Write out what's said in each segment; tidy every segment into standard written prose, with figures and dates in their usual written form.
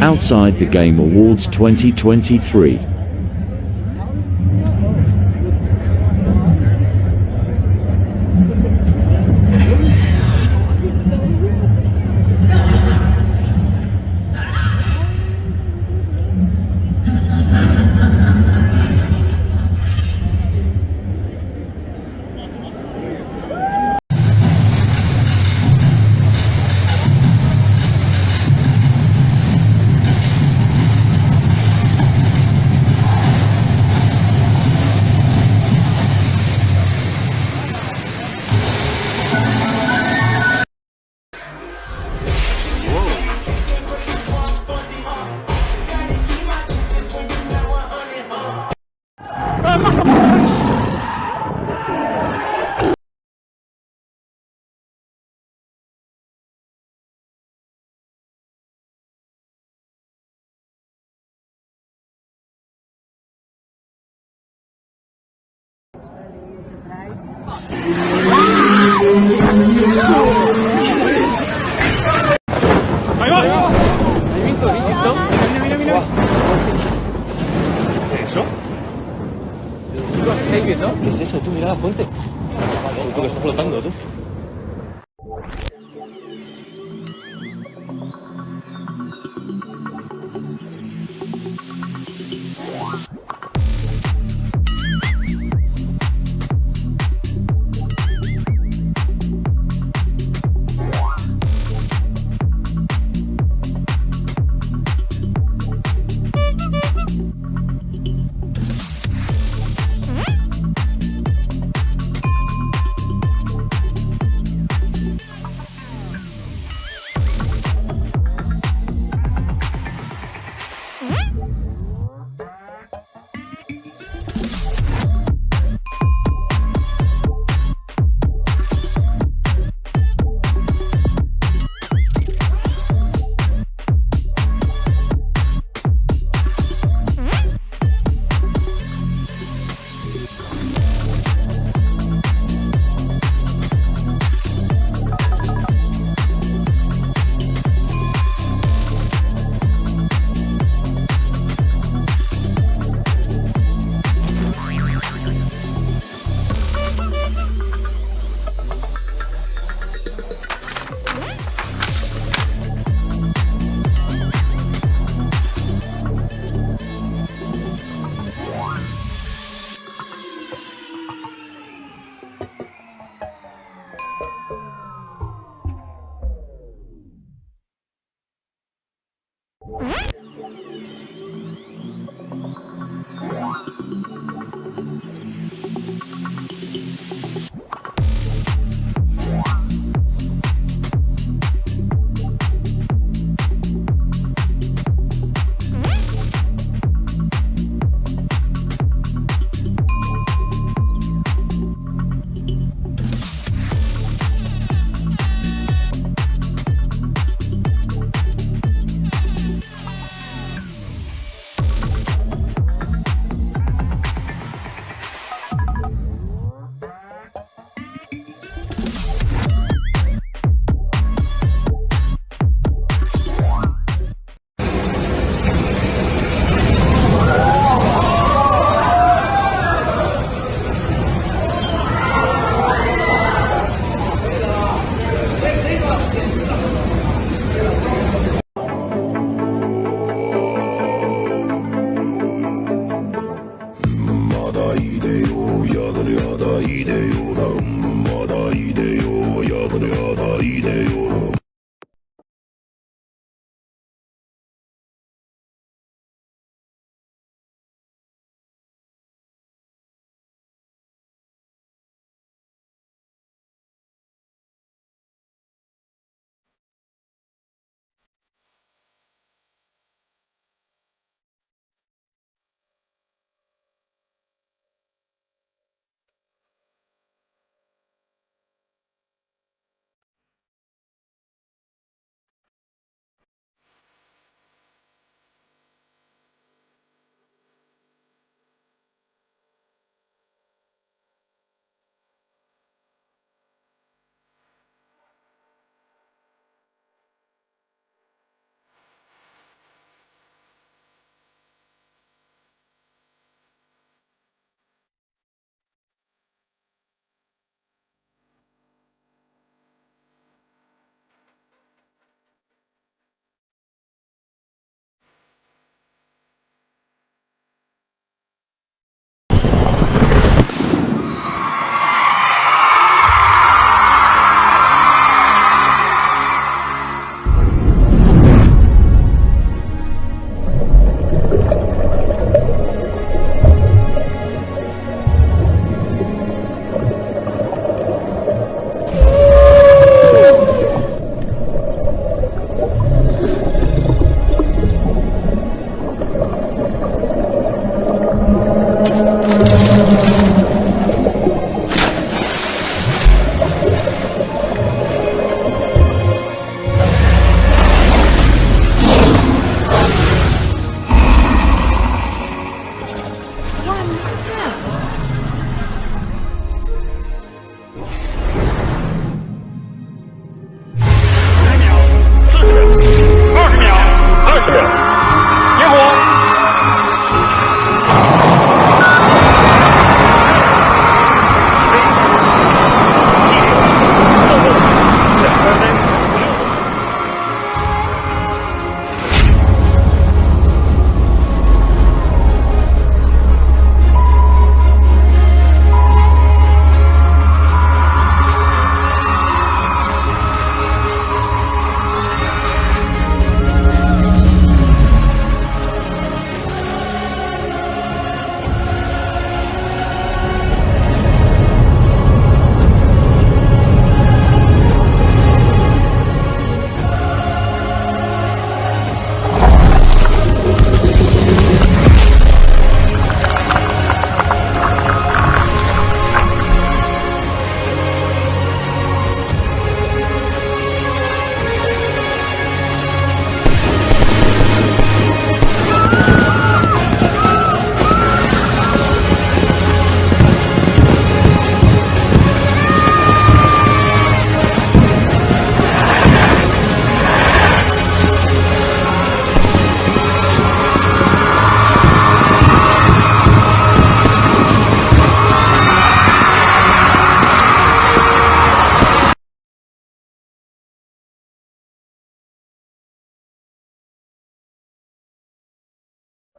Outside the Game Awards 2023. ¡Ahí va! ¿Has visto? Mira. ¿Eso? ¿Estáis viendo? ¿Qué es eso? Tú mira la fuente. Tú que está flotando, tú.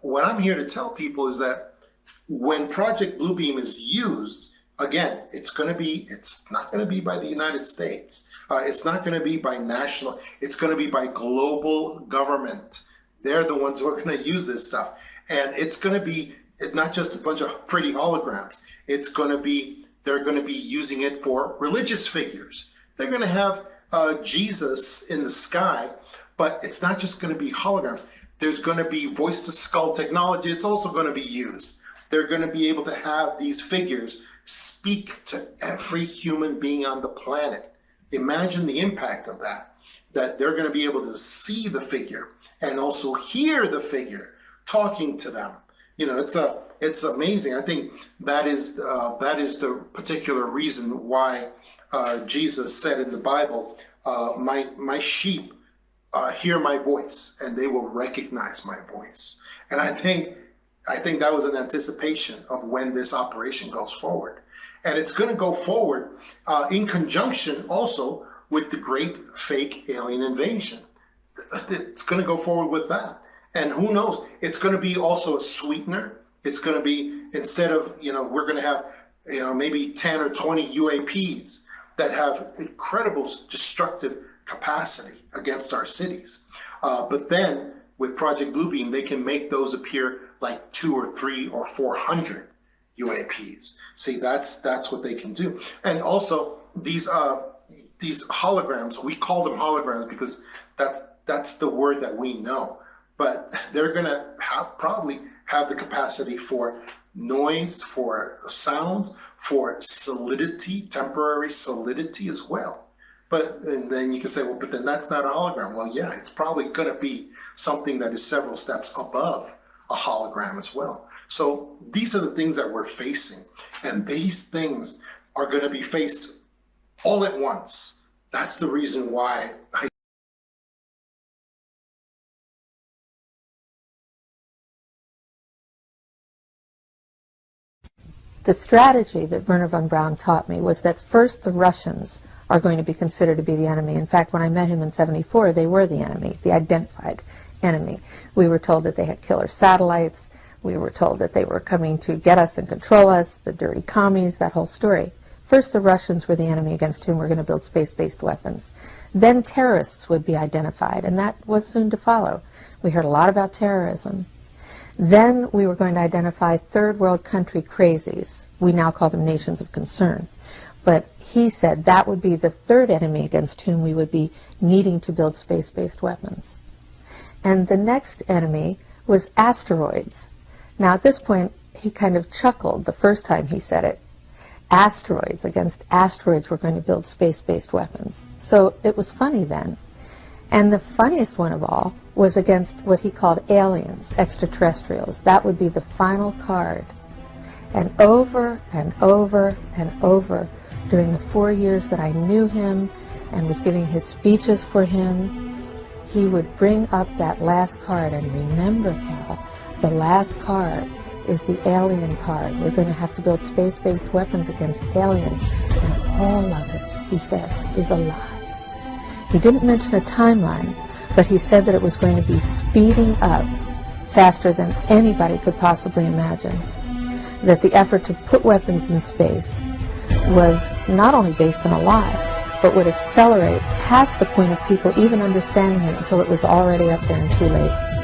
what I'm here to tell people is that when Project Bluebeam is used, again, it's not going to be by the United States. It's not going to be by national. It's going to be by global government. They're the ones who are going to use this stuff. And it's going to be not just a bunch of pretty holograms. They're going to be using it for religious figures. They're going to have Jesus in the sky, but it's not just going to be holograms. There's going to be voice-to-skull technology. It's also going to be used. They're going to be able to have these figures speak to every human being on the planet. Imagine the impact of that they're going to be able to see the figure and also hear the figure talking to them. You know, it's amazing. I think that is the particular reason why Jesus said in the Bible, my sheep hear my voice and they will recognize my voice. And I think that was an anticipation of when this operation goes forward. And it's going to go forward in conjunction also with the great fake alien invasion. It's going to go forward with that. And who knows, it's going to be also a sweetener. It's going to be, instead of, we're going to have, maybe 10 or 20 UAPs that have incredible destructive capacity against our cities. But then with Project Bluebeam, they can make those appear like 200 or 300 or 400 UAPs. See, that's what they can do. And also these holograms, we call them holograms because that's the word that we know. But they're going to probably have the capacity for noise, for sound, for solidity, temporary solidity as well. And then you can say, well, but then that's not a hologram. Well, yeah, it's probably going to be something that is several steps above a hologram as well. So these are the things that we're facing. And these things are going to be faced all at once. That's the reason why The strategy that Werner von Braun taught me was that first the Russians are going to be considered to be the enemy. In fact, when I met him in '74, they were the enemy, the identified enemy. We were told that they had killer satellites. We were told that they were coming to get us and control us, the dirty commies, that whole story. First, the Russians were the enemy against whom we're going to build space-based weapons. Then terrorists would be identified, and that was soon to follow. We heard a lot about terrorism. Then we were going to identify third world country crazies. We now call them nations of concern. But he said that would be the third enemy against whom we would be needing to build space-based weapons. And the next enemy was asteroids. Now at this point, he kind of chuckled the first time he said it. Asteroids, against asteroids we're going to build space-based weapons. So it was funny then. And the funniest one of all was against what he called aliens, extraterrestrials. That would be the final card. And over and over and over during the 4 years that I knew him and was giving his speeches for him, he would bring up that last card. And remember, Carol, the last card is the alien card. We're going to have to build space-based weapons against aliens. And all of it, he said, is a lie. He didn't mention a timeline, but he said that it was going to be speeding up faster than anybody could possibly imagine. That the effort to put weapons in space was not only based on a lie, but would accelerate past the point of people even understanding it until it was already up there and too late.